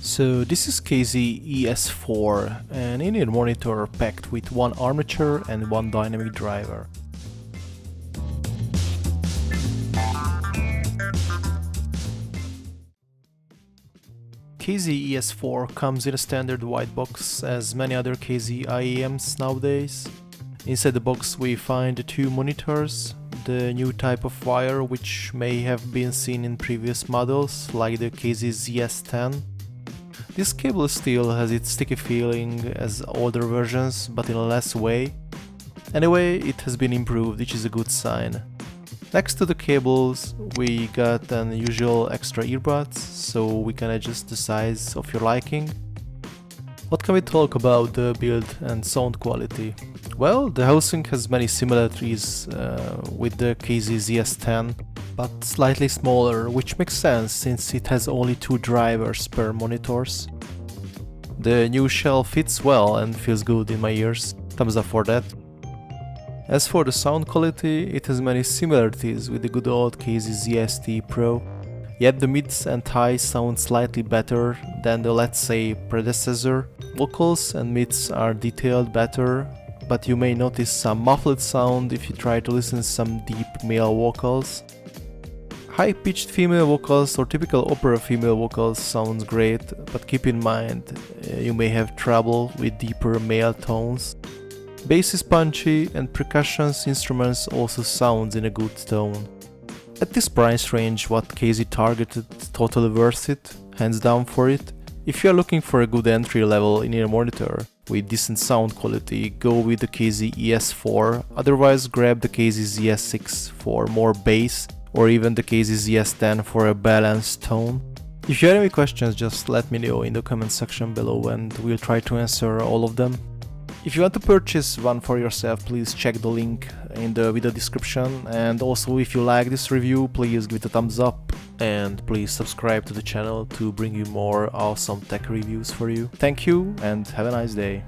So this is KZ ES4, an in-ear monitor packed with one armature and one dynamic driver. KZ ES4 comes in a standard white box as many other KZ IEMs nowadays. Inside the box we find two monitors, the new type of wire which may have been seen in previous models like the KZ ZS10. This cable still has its sticky feeling as older versions, but in a less way. Anyway, it has been improved, which is a good sign. Next to the cables we got an usual extra earbuds, so we can adjust the size of your liking. What can we talk about the build and sound quality? Well, the housing has many similarities with the KZ ZS10, but slightly smaller, which makes sense since it has only two drivers per monitors. The new shell fits well and feels good in my ears, thumbs up for that. As for the sound quality, it has many similarities with the good old KZ ZST Pro, yet the mids and highs sound slightly better than the, let's say, predecessor. Vocals and mids are detailed better, but you may notice some muffled sound if you try to listen to some deep male vocals. High-pitched female vocals or typical opera female vocals sounds great, but keep in mind you may have trouble with deeper male tones. Bass is punchy and percussion instruments also sounds in a good tone. At this price range what KZ targeted, totally worth it, hands down for it. If you are looking for a good entry level in-ear monitor with decent sound quality, go with the KZ ES4, otherwise grab the KZ ZS6 for more bass, or even the KZ ZS10 for a balanced tone. If you have any questions, just let me know in the comment section below and we'll try to answer all of them. If you want to purchase one for yourself, please check the link in the video description, and also if you like this review, please give it a thumbs up and please subscribe to the channel to bring you more awesome tech reviews for you. Thank you and have a nice day.